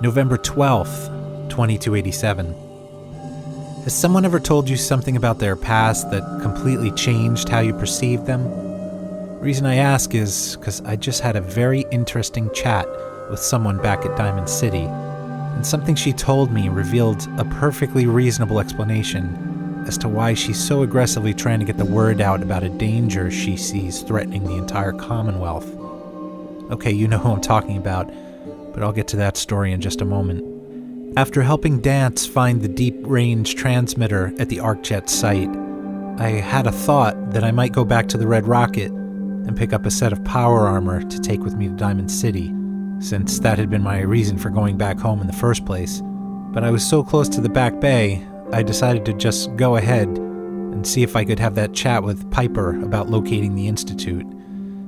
November 12th, 2287. Has someone ever told you something about their past that completely changed how you perceived them? The reason I ask is because I just had a very interesting chat with someone back at Diamond City, and something she told me revealed a perfectly reasonable explanation as to why she's so aggressively trying to get the word out about a danger she sees threatening the entire Commonwealth. Okay, you know who I'm talking about, but I'll get to that story in just a moment. After helping Dance find the deep-range transmitter at the ArcJet site, I had a thought that I might go back to the Red Rocket and pick up a set of power armor to take with me to Diamond City, since that had been my reason for going back home in the first place. But I was so close to the back bay, I decided to just go ahead and see if I could have that chat with Piper about locating the Institute.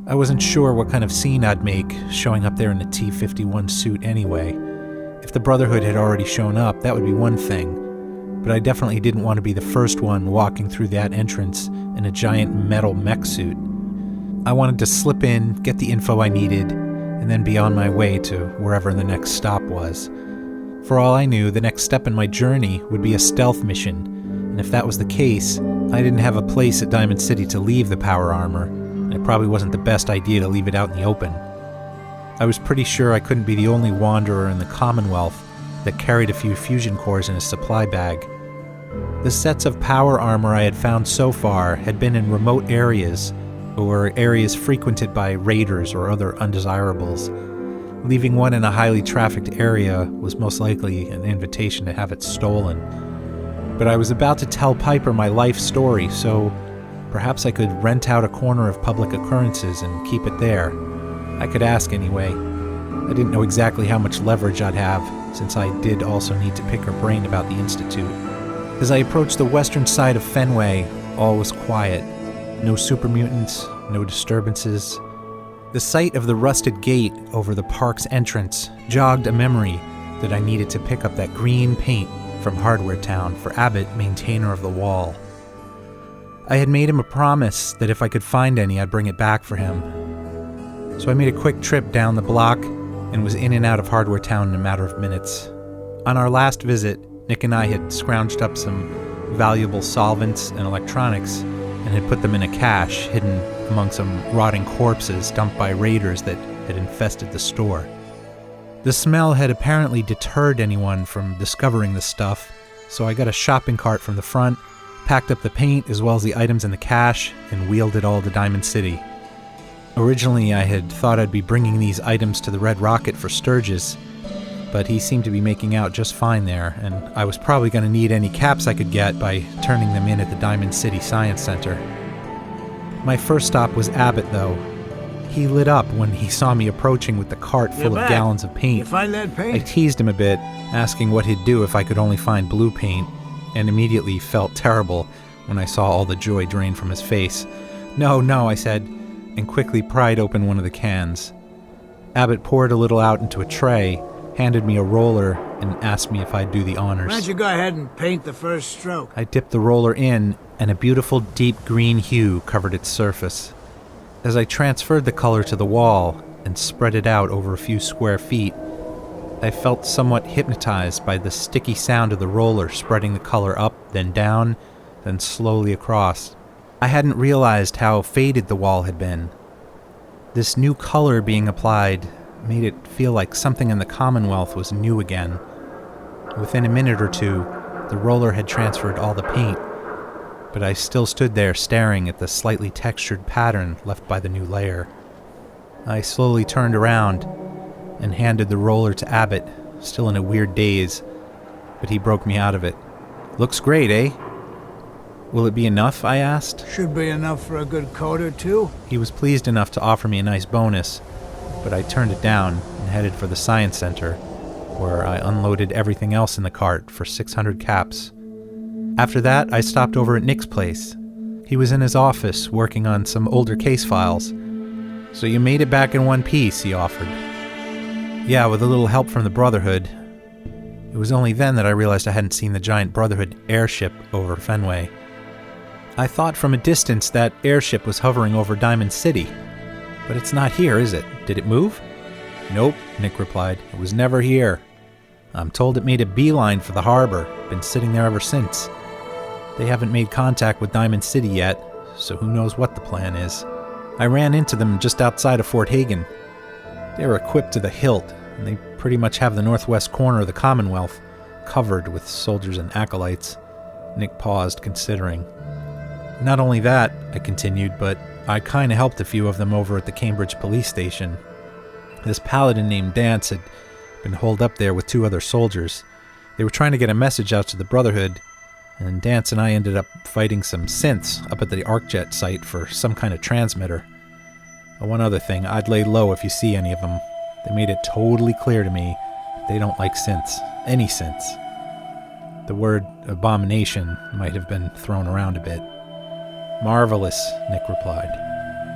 I wasn't sure what kind of scene I'd make showing up there in a T-51 suit anyway. If the Brotherhood had already shown up, that would be one thing, but I definitely didn't want to be the first one walking through that entrance in a giant metal mech suit. I wanted to slip in, get the info I needed, and then be on my way to wherever the next stop was. For all I knew, the next step in my journey would be a stealth mission, and if that was the case, I didn't have a place at Diamond City to leave the power armor, and it probably wasn't the best idea to leave it out in the open. I was pretty sure I couldn't be the only wanderer in the Commonwealth that carried a few fusion cores in his supply bag. The sets of power armor I had found so far had been in remote areas, or areas frequented by raiders or other undesirables. Leaving one in a highly trafficked area was most likely an invitation to have it stolen. But I was about to tell Piper my life story, so perhaps I could rent out a corner of public occurrences and keep it there. I could ask anyway. I didn't know exactly how much leverage I'd have, since I did also need to pick her brain about the Institute. As I approached the western side of Fenway, all was quiet. No super mutants, no disturbances. The sight of the rusted gate over the park's entrance jogged a memory that I needed to pick up that green paint from Hardware Town for Abbott, maintainer of the wall. I had made him a promise that if I could find any, I'd bring it back for him. So I made a quick trip down the block and was in and out of Hardware Town in a matter of minutes. On our last visit, Nick and I had scrounged up some valuable solvents and electronics and had put them in a cache hidden among some rotting corpses dumped by raiders that had infested the store. The smell had apparently deterred anyone from discovering the stuff, so I got a shopping cart from the front, packed up the paint as well as the items in the cache, and wheeled it all to Diamond City. Originally, I had thought I'd be bringing these items to the Red Rocket for Sturgis, but he seemed to be making out just fine there, and I was probably going to need any caps I could get by turning them in at the Diamond City Science Center. My first stop was Abbott, though. He lit up when he saw me approaching with the cart full of gallons of paint. You find that paint? I teased him a bit, asking what he'd do if I could only find blue paint, and immediately felt terrible when I saw all the joy drain from his face. No, I said, and quickly pried open one of the cans. Abbott poured a little out into a tray, handed me a roller, and asked me if I'd do the honors. Why don't you go ahead and paint the first stroke? I dipped the roller in, and a beautiful deep green hue covered its surface. As I transferred the color to the wall and spread it out over a few square feet, I felt somewhat hypnotized by the sticky sound of the roller spreading the color up, then down, then slowly across. I hadn't realized how faded the wall had been. This new color being applied made it feel like something in the Commonwealth was new again. Within a minute or two, the roller had transferred all the paint, but I still stood there staring at the slightly textured pattern left by the new layer. I slowly turned around and handed the roller to Abbott, still in a weird daze, but he broke me out of it. Looks great, eh? Will it be enough? I asked. Should be enough for a good coat or two. He was pleased enough to offer me a nice bonus, but I turned it down and headed for the Science Center, where I unloaded everything else in the cart for 600 caps. After that, I stopped over at Nick's place. He was in his office working on some older case files. So you made it back in one piece, he offered. Yeah, with a little help from the Brotherhood. It was only then that I realized I hadn't seen the giant Brotherhood airship over Fenway. I thought from a distance that airship was hovering over Diamond City. But it's not here, is it? Did it move? Nope, Nick replied. It was never here. I'm told it made a beeline for the harbor, been sitting there ever since. They haven't made contact with Diamond City yet, so who knows what the plan is. I ran into them just outside of Fort Hagen. They were equipped to the hilt, and they pretty much have the northwest corner of the Commonwealth covered with soldiers and acolytes. Nick paused, considering. Not only that, I continued, but I kinda helped a few of them over at the Cambridge police station. This paladin named Dance had been holed up there with 2 other soldiers. They were trying to get a message out to the Brotherhood, and Dance and I ended up fighting some synths up at the ArcJet site for some kind of transmitter. And one other thing, I'd lay low if you see any of them. They made it totally clear to me they don't like synths. Any synths. The word abomination might have been thrown around a bit. Marvelous, Nick replied.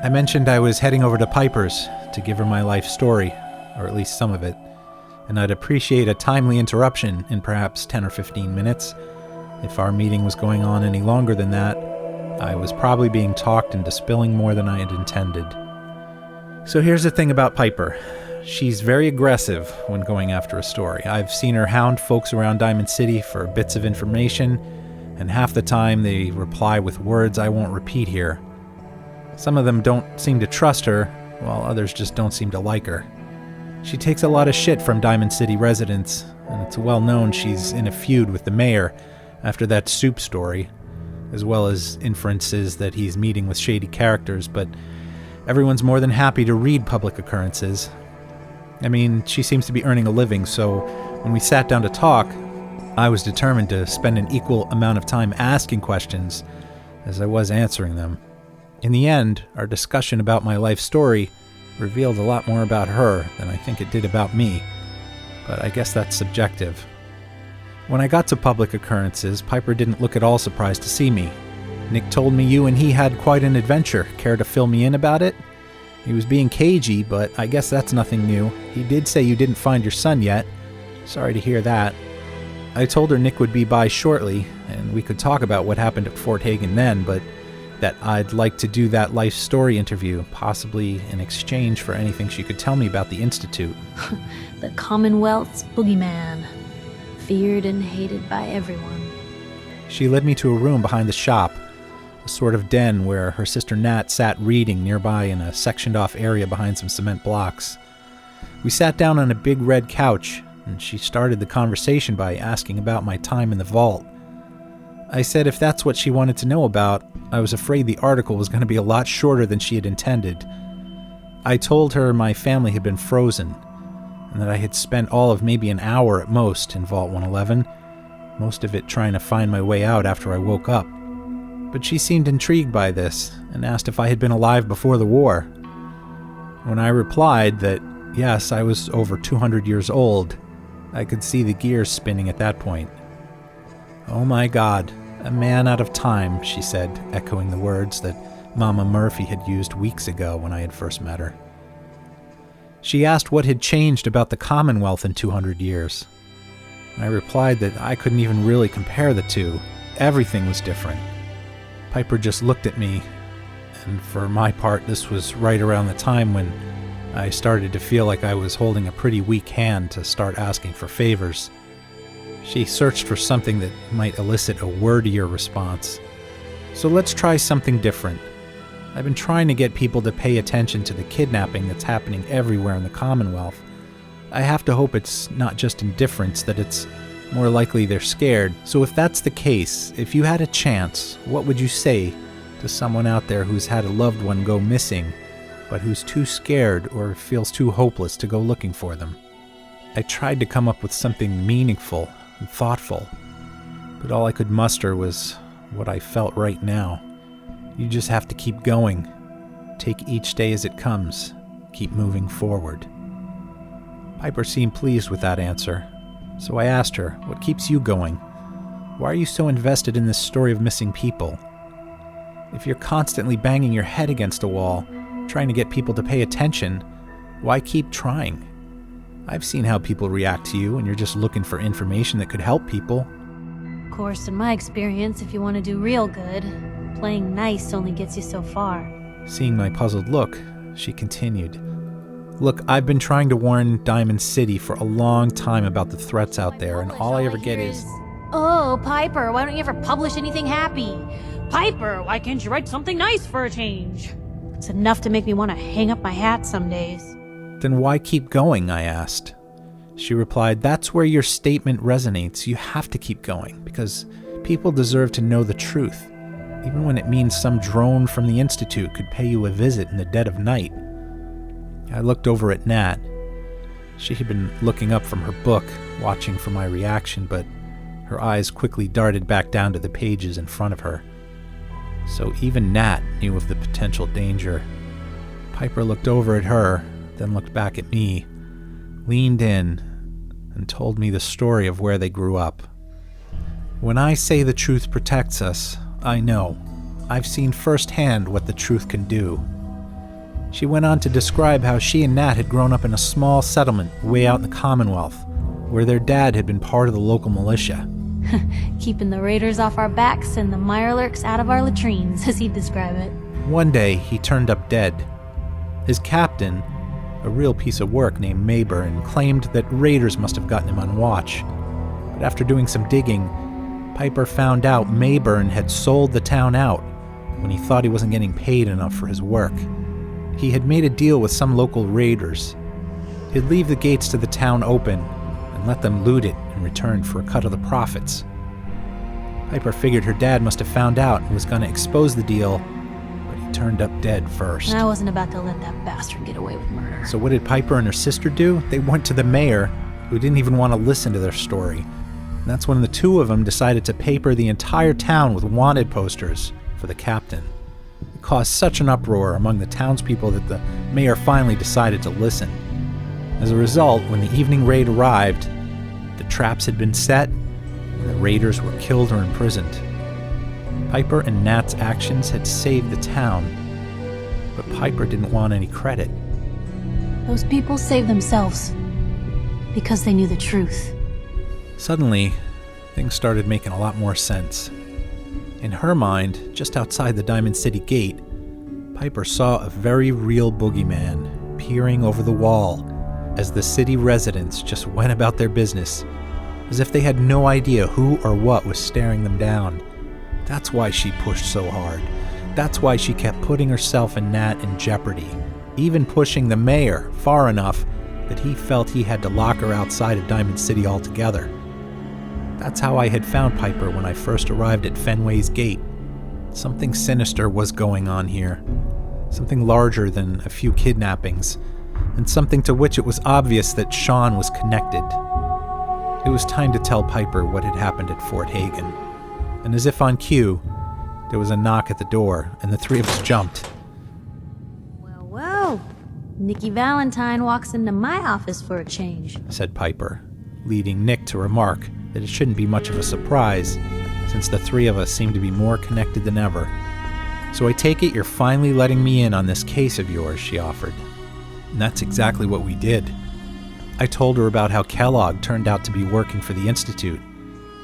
I mentioned I was heading over to Piper's to give her my life story, or at least some of it, and I'd appreciate a timely interruption in perhaps 10 or 15 minutes. If our meeting was going on any longer than that, I was probably being talked into spilling more than I had intended. So here's the thing about Piper. She's very aggressive when going after a story. I've seen her hound folks around Diamond City for bits of information, and half the time they reply with words I won't repeat here. Some of them don't seem to trust her, while others just don't seem to like her. She takes a lot of shit from Diamond City residents, and it's well known she's in a feud with the mayor after that soup story, as well as inferences that he's meeting with shady characters, but everyone's more than happy to read public occurrences. I mean, she seems to be earning a living, so when we sat down to talk, I was determined to spend an equal amount of time asking questions as I was answering them. In the end, our discussion about my life story revealed a lot more about her than I think it did about me, but I guess that's subjective. When I got to public occurrences, Piper didn't look at all surprised to see me. Nick told me you and he had quite an adventure. Care to fill me in about it? He was being cagey, but I guess that's nothing new. He did say you didn't find your son yet. Sorry to hear that. I told her Nick would be by shortly, and we could talk about what happened at Fort Hagen then, but that I'd like to do that life story interview, possibly in exchange for anything she could tell me about the Institute. The Commonwealth's boogeyman. Feared and hated by everyone. She led me to a room behind the shop, a sort of den where her sister Nat sat reading nearby in a sectioned-off area behind some cement blocks. We sat down on a big red couch, and she started the conversation by asking about my time in the vault. I said if that's what she wanted to know about, I was afraid the article was going to be a lot shorter than she had intended. I told her my family had been frozen, and that I had spent all of maybe an hour at most in Vault 111, most of it trying to find my way out after I woke up. But she seemed intrigued by this, and asked if I had been alive before the war. When I replied that, yes, I was over 200 years old, I could see the gears spinning at that point. Oh my God, a man out of time, she said, echoing the words that Mama Murphy had used weeks ago when I had first met her. She asked what had changed about the Commonwealth in 200 years. I replied that I couldn't even really compare the two. Everything was different. Piper just looked at me, and for my part, this was right around the time when I started to feel like I was holding a pretty weak hand to start asking for favors. She searched for something that might elicit a wordier response. So let's try something different. I've been trying to get people to pay attention to the kidnapping that's happening everywhere in the Commonwealth. I have to hope it's not just indifference, that it's more likely they're scared. So if that's the case, if you had a chance, what would you say to someone out there who's had a loved one go missing, but who's too scared or feels too hopeless to go looking for them? I tried to come up with something meaningful and thoughtful, but all I could muster was what I felt right now. You just have to keep going. Take each day as it comes. Keep moving forward. Piper seemed pleased with that answer, so I asked her, what keeps you going? Why are you so invested in this story of missing people? If you're constantly banging your head against a wall, trying to get people to pay attention, why keep trying? I've seen how people react to you, and you're just looking for information that could help people. Of course, in my experience, if you want to do real good, playing nice only gets you so far. Seeing my puzzled look, she continued. Look, I've been trying to warn Diamond City for a long time about the threats out there, and all I ever get is... Oh, Piper, why don't you ever publish anything happy? Piper, why can't you write something nice for a change? It's enough to make me want to hang up my hat some days. Then why keep going, I asked. She replied, that's where your statement resonates. You have to keep going, because people deserve to know the truth, even when it means some drone from the Institute could pay you a visit in the dead of night. I looked over at Nat. She had been looking up from her book, watching for my reaction, but her eyes quickly darted back down to the pages in front of her. So even Nat knew of the potential danger. Piper looked over at her, then looked back at me, leaned in, and told me the story of where they grew up. When I say the truth protects us, I know. I've seen firsthand what the truth can do. She went on to describe how she and Nat had grown up in a small settlement way out in the Commonwealth, where their dad had been part of the local militia. Keeping the raiders off our backs and the mirelurks out of our latrines, as he'd describe it. One day, he turned up dead. His captain, a real piece of work named Mayburn, claimed that raiders must have gotten him on watch. But after doing some digging, Piper found out Mayburn had sold the town out when he thought he wasn't getting paid enough for his work. He had made a deal with some local raiders. He'd leave the gates to the town open and let them loot it in return for a cut of the profits. Piper figured her dad must have found out and was going to expose the deal, but he turned up dead first. I wasn't about to let that bastard get away with murder. So what did Piper and her sister do? They went to the mayor, who didn't even want to listen to their story. And that's when the two of them decided to paper the entire town with wanted posters for the captain. It caused such an uproar among the townspeople that the mayor finally decided to listen. As a result, when the evening raid arrived, the traps had been set, and the raiders were killed or imprisoned. Piper and Nat's actions had saved the town, but Piper didn't want any credit. Those people saved themselves because they knew the truth. Suddenly, things started making a lot more sense. In her mind, just outside the Diamond City gate, Piper saw a very real boogeyman peering over the wall as the city residents just went about their business, as if they had no idea who or what was staring them down. That's why she pushed so hard. That's why she kept putting herself and Nat in jeopardy, even pushing the mayor far enough that he felt he had to lock her outside of Diamond City altogether. That's how I had found Piper when I first arrived at Fenway's gate. Something sinister was going on here. Something larger than a few kidnappings, and something to which it was obvious that Sean was connected. It was time to tell Piper what had happened at Fort Hagen. And as if on cue, there was a knock at the door, and the three of us jumped. Well, Nikki Valentine walks into my office for a change, Said Piper, leading Nick to remark that it shouldn't be much of a surprise, since the three of us seemed to be more connected than ever. So I take it you're finally letting me in on this case of yours, she offered. And that's exactly what we did. I told her about how Kellogg turned out to be working for the Institute,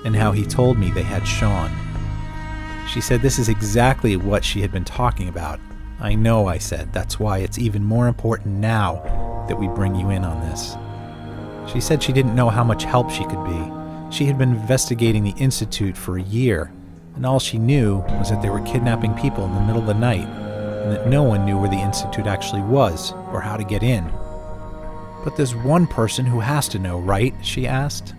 and how he told me they had Sean. She said this is exactly what she had been talking about. I know, I said. That's why it's even more important now that we bring you in on this. She said she didn't know how much help she could be. She had been investigating the Institute for a year, and all she knew was that they were kidnapping people in the middle of the night, and that no one knew where the Institute actually was, or how to get in. But there's one person who has to know, right? She asked.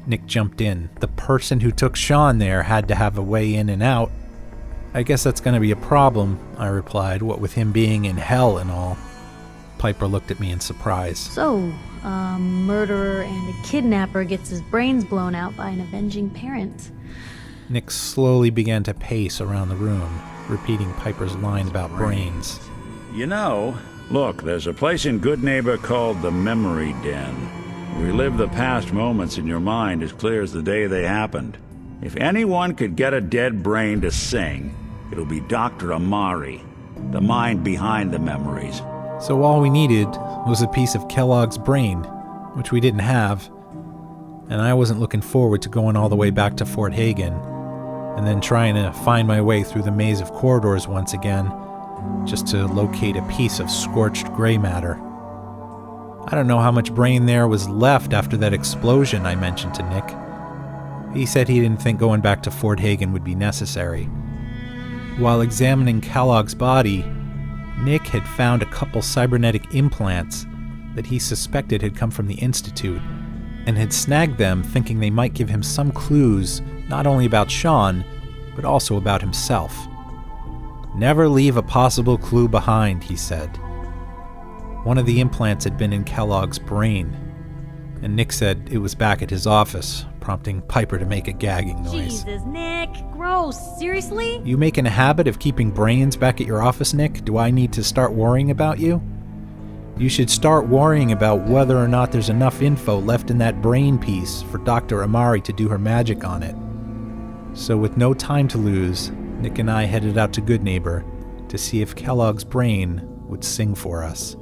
Nick jumped in. The person who took Sean there had to have a way in and out. I guess that's going to be a problem, I replied, what with him being in hell and all. Piper looked at me in surprise. So, a murderer and a kidnapper gets his brains blown out by an avenging parent. Nick slowly began to pace around the room, repeating Piper's line about brains. You know, look, there's a place in Goodneighbor called the Memory Den. Relive the past moments in your mind as clear as the day they happened. If anyone could get a dead brain to sing, it'll be Dr. Amari, the mind behind the memories. So all we needed was a piece of Kellogg's brain, which we didn't have, and I wasn't looking forward to going all the way back to Fort Hagen, and then trying to find my way through the maze of corridors once again, just to locate a piece of scorched gray matter. I don't know how much brain there was left after that explosion I mentioned to Nick. He said he didn't think going back to Fort Hagen would be necessary. While examining Kellogg's body, Nick had found a couple cybernetic implants that he suspected had come from the Institute, and had snagged them thinking they might give him some clues not only about Sean, but also about himself. Never leave a possible clue behind, he said. One of the implants had been in Kellogg's brain, and Nick said it was back at his office, prompting Piper to make a gagging noise. Jesus, Nick. Gross. Seriously? You making a habit of keeping brains back at your office, Nick? Do I need to start worrying about you? You should start worrying about whether or not there's enough info left in that brain piece for Dr. Amari to do her magic on it. So with no time to lose, Nick and I headed out to Goodneighbor to see if Kellogg's brain would sing for us.